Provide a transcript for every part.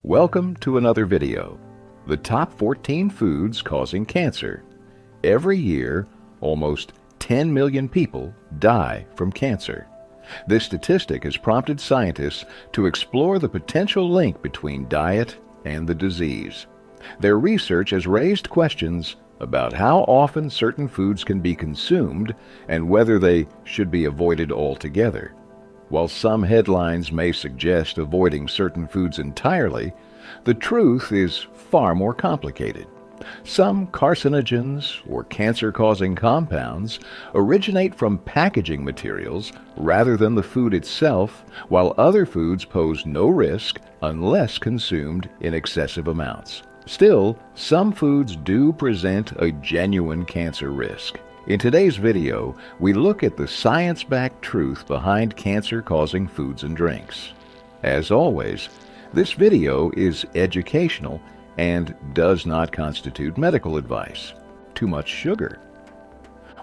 Welcome to another video. The top 14 foods causing cancer. Every year, almost 10 million people die from cancer. This statistic has prompted scientists to explore the potential link between diet and the disease. Their research has raised questions about how often certain foods can be consumed and whether they should be avoided altogether. While some headlines may suggest avoiding certain foods entirely, the truth is far more complicated. Some carcinogens or cancer-causing compounds originate from packaging materials rather than the food itself, while other foods pose no risk unless consumed in excessive amounts. Still, some foods do present a genuine cancer risk. In today's video, we look at the science-backed truth behind cancer-causing foods and drinks. As always, this video is educational and does not constitute medical advice. Too much sugar.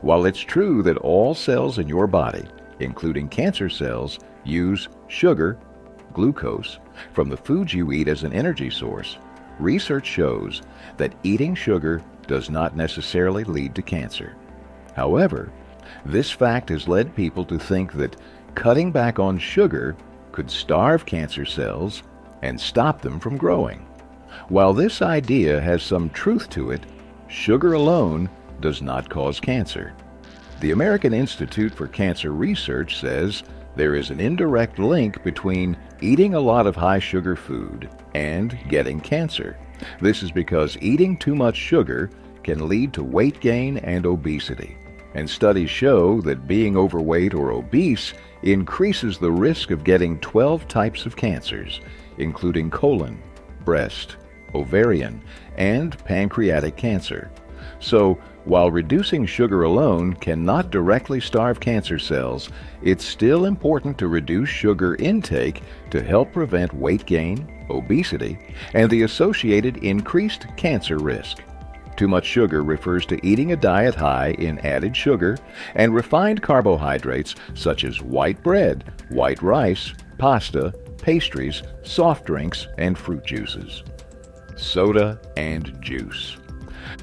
While it's true that all cells in your body, including cancer cells, use sugar, glucose, from the foods you eat as an energy source, research shows that eating sugar does not necessarily lead to cancer. However, this fact has led people to think that cutting back on sugar could starve cancer cells and stop them from growing. While this idea has some truth to it, sugar alone does not cause cancer. The American Institute for Cancer Research says there is an indirect link between eating a lot of high-sugar food and getting cancer. This is because eating too much sugar can lead to weight gain and obesity. And studies show that being overweight or obese increases the risk of getting 12 types of cancers, including colon, breast, ovarian, and pancreatic cancer. So, while reducing sugar alone cannot directly starve cancer cells, it's still important to reduce sugar intake to help prevent weight gain, obesity, and the associated increased cancer risk. Too much sugar refers to eating a diet high in added sugar and refined carbohydrates such as white bread, white rice, pasta, pastries, soft drinks, and fruit juices. Soda and juice.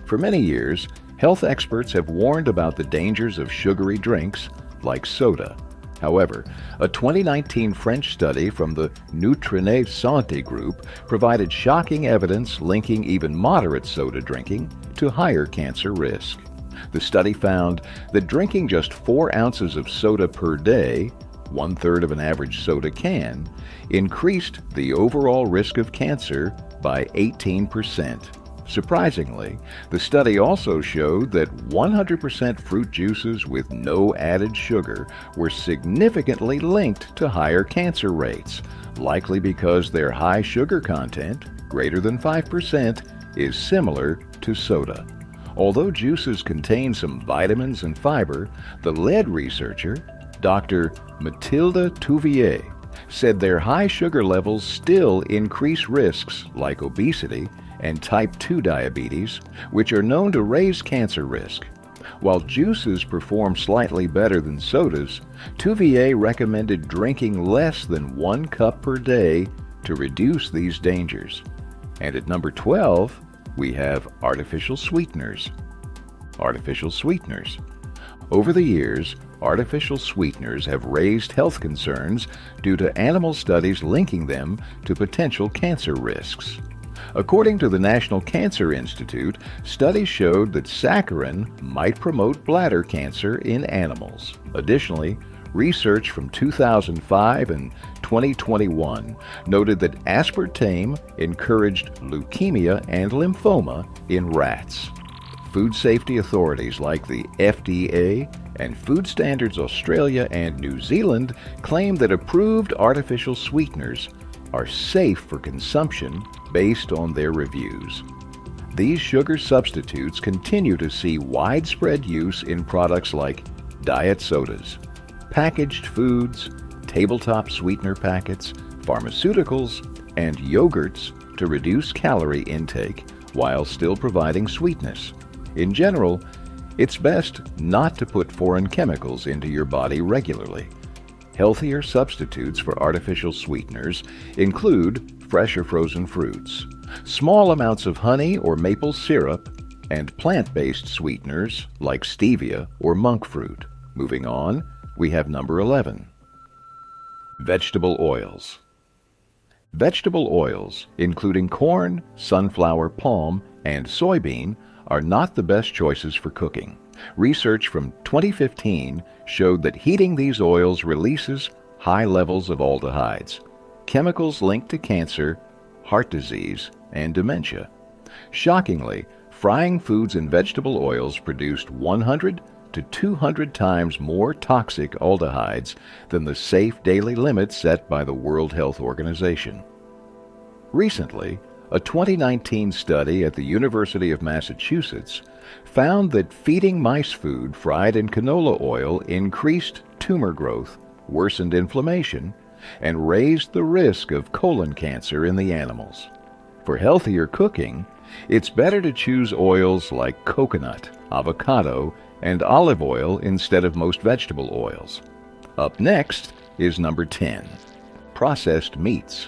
For many years, health experts have warned about the dangers of sugary drinks like soda. However, a 2019 French study from the Nutrinet Santé group provided shocking evidence linking even moderate soda drinking to higher cancer risk. The study found that drinking just 4 ounces of soda per day, 1/3 of an average soda can, increased the overall risk of cancer by 18%. Surprisingly, the study also showed that 100% fruit juices with no added sugar were significantly linked to higher cancer rates, likely because their high sugar content, greater than 5%, is similar to soda. Although juices contain some vitamins and fiber, the lead researcher, Dr. Mathilde Touvier, said their high sugar levels still increase risks like obesity and type 2 diabetes, which are known to raise cancer risk. While juices perform slightly better than sodas, Touvier recommended drinking less than 1 cup per day to reduce these dangers. And at number 12, we have artificial sweeteners. Artificial sweeteners. Over the years, artificial sweeteners have raised health concerns due to animal studies linking them to potential cancer risks. According to the National Cancer Institute, studies showed that saccharin might promote bladder cancer in animals. Additionally, research from 2005 and 2021 noted that aspartame encouraged leukemia and lymphoma in rats. Food safety authorities like the FDA and Food Standards Australia and New Zealand claim that approved artificial sweeteners are safe for consumption based on their reviews. These sugar substitutes continue to see widespread use in products like diet sodas, packaged foods, tabletop sweetener packets, pharmaceuticals, and yogurts to reduce calorie intake while still providing sweetness. In general, it's best not to put foreign chemicals into your body regularly. Healthier substitutes for artificial sweeteners include fresh or frozen fruits, small amounts of honey or maple syrup, and plant-based sweeteners like stevia or monk fruit. Moving on, we have number 11. Vegetable oils. Vegetable oils, including corn, sunflower, palm, and soybean, are not the best choices for cooking. Research from 2015 showed that heating these oils releases high levels of aldehydes, chemicals linked to cancer, heart disease, and dementia. Shockingly, frying foods in vegetable oils produced 100 to 200 times more toxic aldehydes than the safe daily limits set by the World Health Organization. Recently, a 2019 study at the University of Massachusetts found that feeding mice food fried in canola oil increased tumor growth, worsened inflammation, and raised the risk of colon cancer in the animals. For healthier cooking, it's better to choose oils like coconut, avocado, and olive oil instead of most vegetable oils. Up next is number 10, processed meats.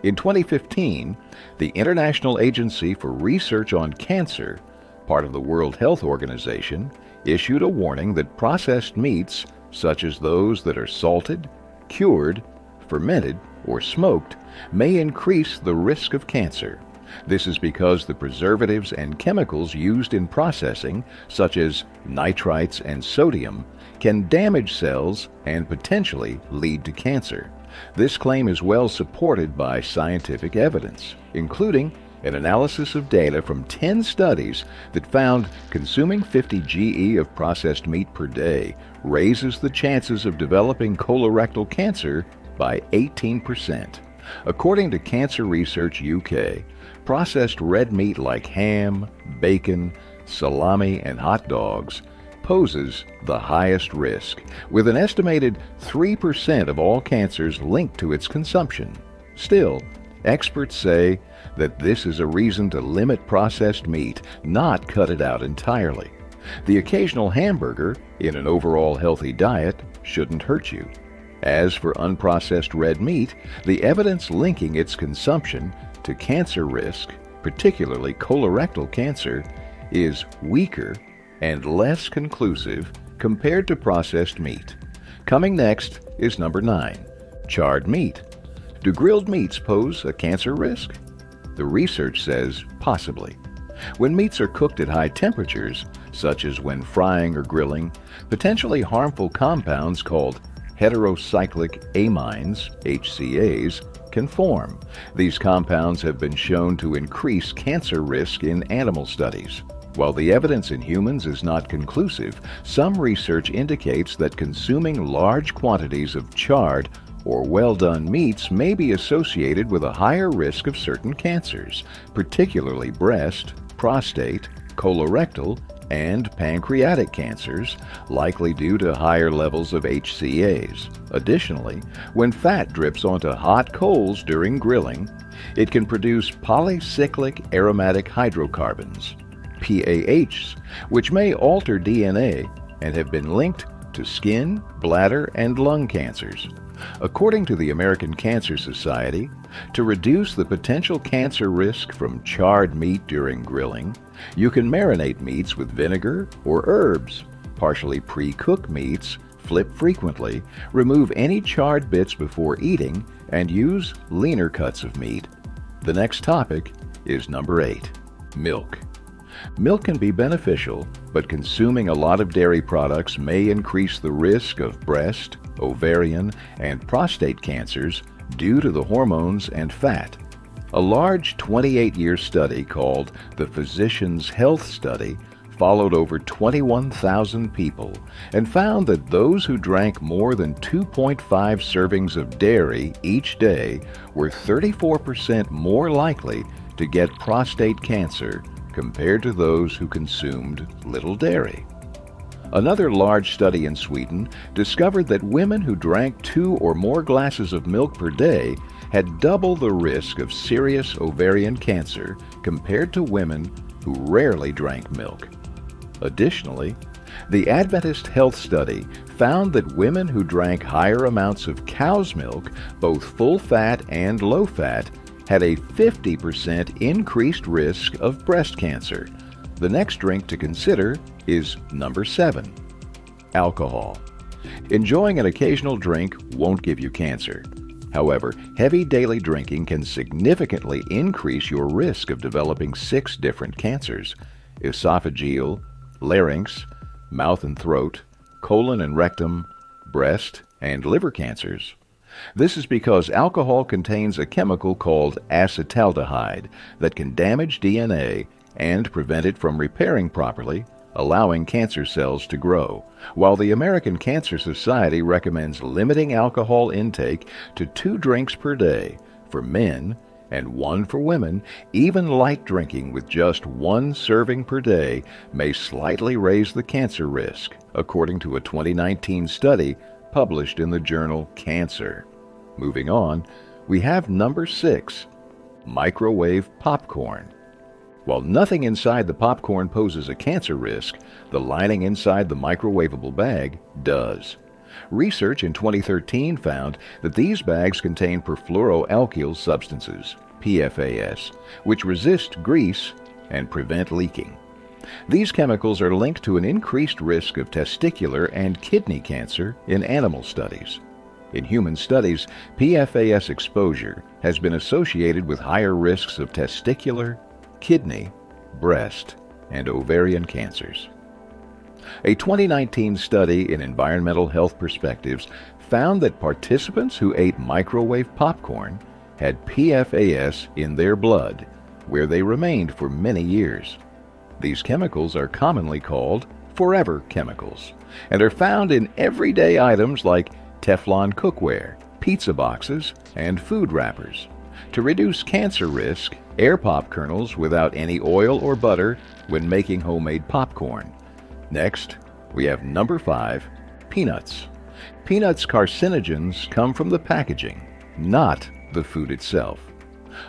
In 2015, the International Agency for Research on Cancer, part of the World Health Organization, issued a warning that processed meats, such as those that are salted, cured, fermented, or smoked, may increase the risk of cancer. This is because the preservatives and chemicals used in processing, such as nitrites and sodium, can damage cells and potentially lead to cancer. This claim is well supported by scientific evidence, including an analysis of data from 10 studies that found consuming 50 GE of processed meat per day raises the chances of developing colorectal cancer by 18%. According to Cancer Research UK, processed red meat like ham, bacon, salami, and hot dogs poses the highest risk, with an estimated 3% of all cancers linked to its consumption. Still, experts say that this is a reason to limit processed meat, not cut it out entirely. The occasional hamburger in an overall healthy diet shouldn't hurt you. As for unprocessed red meat, the evidence linking its consumption to cancer risk, particularly colorectal cancer, is weaker and less conclusive compared to processed meat. Coming next is number 9, charred meat. Do grilled meats pose a cancer risk? The research says possibly. When meats are cooked at high temperatures, such as when frying or grilling, potentially harmful compounds called heterocyclic amines, HCAs, can form. These compounds have been shown to increase cancer risk in animal studies. While the evidence in humans is not conclusive, some research indicates that consuming large quantities of charred or well-done meats may be associated with a higher risk of certain cancers, particularly breast, prostate, colorectal, and pancreatic cancers, likely due to higher levels of HCAs. Additionally, when fat drips onto hot coals during grilling, it can produce polycyclic aromatic hydrocarbons, PAHs, which may alter DNA and have been linked to skin, bladder, and lung cancers. According to the American Cancer Society, to reduce the potential cancer risk from charred meat during grilling, you can marinate meats with vinegar or herbs, partially pre-cook meats, flip frequently, remove any charred bits before eating, and use leaner cuts of meat. The next topic is number 8, milk. Milk can be beneficial, but consuming a lot of dairy products may increase the risk of breast, ovarian, and prostate cancers due to the hormones and fat. A large 28-year study called the Physicians' Health Study followed over 21,000 people and found that those who drank more than 2.5 servings of dairy each day were 34% more likely to get prostate cancer compared to those who consumed little dairy. Another large study in Sweden discovered that women who drank 2 or more glasses of milk per day had double the risk of serious ovarian cancer compared to women who rarely drank milk. Additionally, The Adventist Health Study found that women who drank higher amounts of cow's milk, both full fat and low fat, had a 50% increased risk of breast cancer. The next drink to consider is number 7, alcohol. Enjoying an occasional drink won't give you cancer. However, heavy daily drinking can significantly increase your risk of developing 6 different cancers: esophageal, larynx, mouth and throat, colon and rectum, breast, and liver cancers. This is because alcohol contains a chemical called acetaldehyde that can damage DNA and prevent it from repairing properly, allowing cancer cells to grow, while the American Cancer Society recommends limiting alcohol intake to 2 drinks per day for men and 1 for women. Even light drinking with just 1 serving per day may slightly raise the cancer risk, according to a 2019 study published in the journal Cancer. Moving on, we have number 6, microwave popcorn. While nothing inside the popcorn poses a cancer risk, the lining inside the microwavable bag does. Research in 2013 found that these bags contain perfluoroalkyl substances, PFAS, which resist grease and prevent leaking. These chemicals are linked to an increased risk of testicular and kidney cancer in animal studies. In human studies, PFAS exposure has been associated with higher risks of testicular, kidney, breast, and ovarian cancers. A 2019 study in Environmental Health Perspectives found that participants who ate microwave popcorn had PFAS in their blood, where they remained for many years. These chemicals are commonly called forever chemicals and are found in everyday items like Teflon cookware, pizza boxes, and food wrappers. To reduce cancer risk, air pop kernels without any oil or butter when making homemade popcorn. Next, we have number 5, peanuts. Peanuts' carcinogens come from the packaging, not the food itself.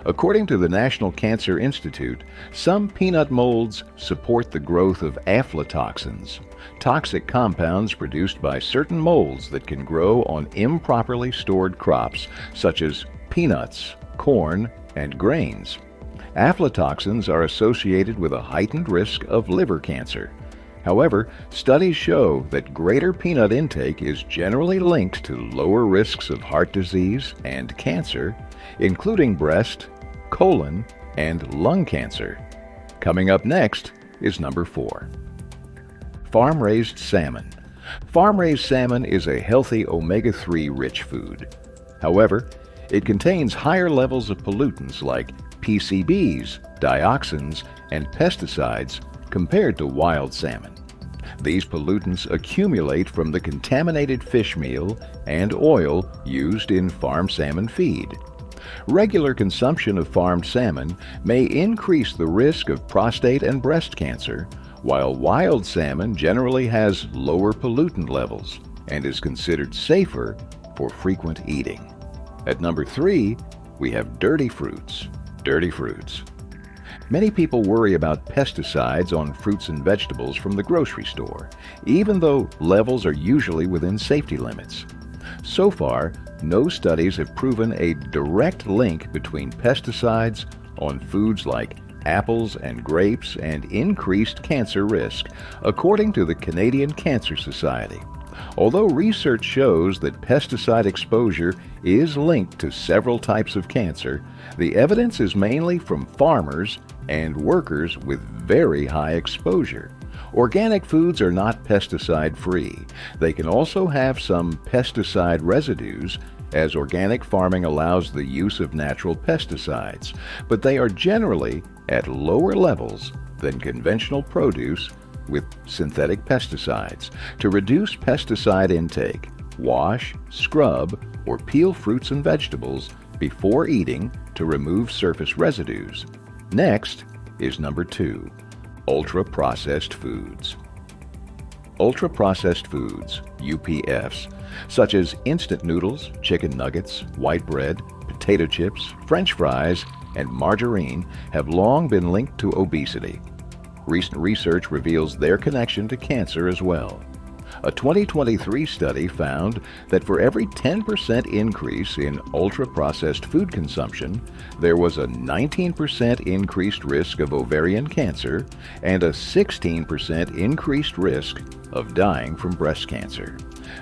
According to the National Cancer Institute, some peanut molds support the growth of aflatoxins, toxic compounds produced by certain molds that can grow on improperly stored crops such as peanuts, corn, and grains. Aflatoxins are associated with a heightened risk of liver cancer. However, studies show that greater peanut intake is generally linked to lower risks of heart disease and cancer, including breast, colon, and lung cancer. Coming up next is number 4, farm-raised salmon. Farm-raised salmon is a healthy omega-3 rich food. However, it contains higher levels of pollutants like PCBs, dioxins, and pesticides compared to wild salmon. These pollutants accumulate from the contaminated fish meal and oil used in farm salmon feed. Regular consumption of farmed salmon may increase the risk of prostate and breast cancer, while wild salmon generally has lower pollutant levels and is considered safer for frequent eating. At number 3, we have dirty fruits. Dirty fruits. Many people worry about pesticides on fruits and vegetables from the grocery store, even though levels are usually within safety limits. So far, no studies have proven a direct link between pesticides on foods like apples and grapes and increased cancer risk, according to the Canadian Cancer Society. Although research shows that pesticide exposure is linked to several types of cancer, the evidence is mainly from farmers and workers with very high exposure. Organic foods are not pesticide-free. They can also have some pesticide residues, as organic farming allows the use of natural pesticides, but they are generally at lower levels than conventional produce with synthetic pesticides. To reduce pesticide intake, wash, scrub, or peel fruits and vegetables before eating to remove surface residues. Next is number 2, ultra-processed foods. Ultra-processed foods, UPFs, such as instant noodles, chicken nuggets, white bread, potato chips, French fries, and margarine have long been linked to obesity. Recent research reveals their connection to cancer as well. A 2023 study found that for every 10% increase in ultra-processed food consumption, there was a 19% increased risk of ovarian cancer and a 16% increased risk of dying from breast cancer.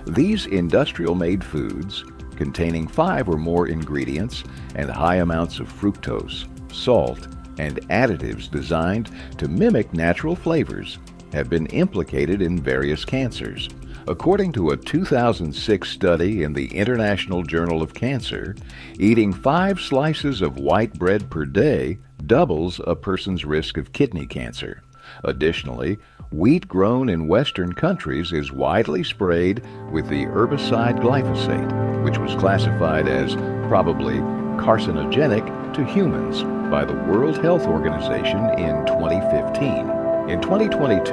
These industrial-made foods, containing 5 or more ingredients and high amounts of fructose, salt, and additives designed to mimic natural flavors, have been implicated in various cancers. According to a 2006 study in the International Journal of Cancer, eating 5 slices of white bread per day doubles a person's risk of kidney cancer. Additionally, wheat grown in Western countries is widely sprayed with the herbicide glyphosate, which was classified as probably carcinogenic to humans by the World Health Organization in 2015. In 2022,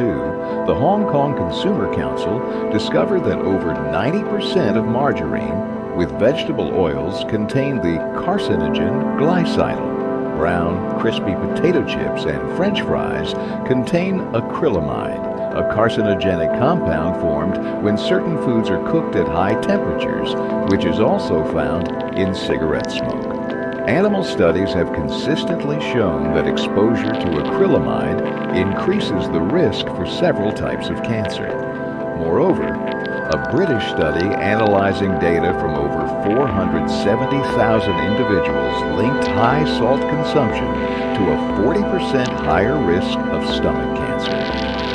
the Hong Kong Consumer Council discovered that over 90% of margarine with vegetable oils contain the carcinogen glycidal. Brown, crispy potato chips and French fries contain acrylamide, a carcinogenic compound formed when certain foods are cooked at high temperatures, which is also found in cigarette smoke. Animal studies have consistently shown that exposure to acrylamide increases the risk for several types of cancer. Moreover, a British study analyzing data from over 470,000 individuals linked high salt consumption to a 40% higher risk of stomach cancer.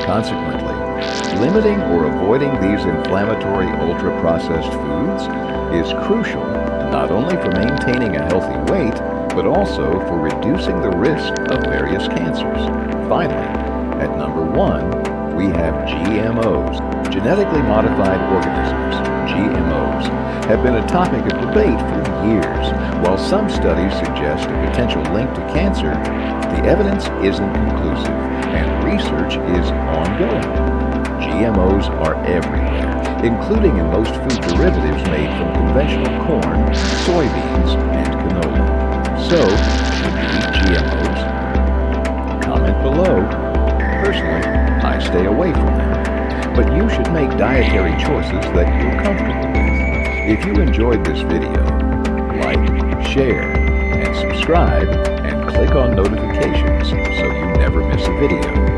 Consequently, limiting or avoiding these inflammatory ultra-processed foods is crucial not only for maintaining a healthy weight, but also for reducing the risk of various cancers. Finally, at number 1, we have GMOs. Genetically modified organisms, GMOs, have been a topic of debate for years. While some studies suggest a potential link to cancer, the evidence isn't conclusive and research is ongoing. GMOs are everywhere, including in most food derivatives made from conventional corn, soybeans, and canola. So, should you eat GMOs? Comment below. Personally, I stay away from them, but you should make dietary choices that you're comfortable with. If you enjoyed this video, like, share, and subscribe, and click on notifications so you never miss a video.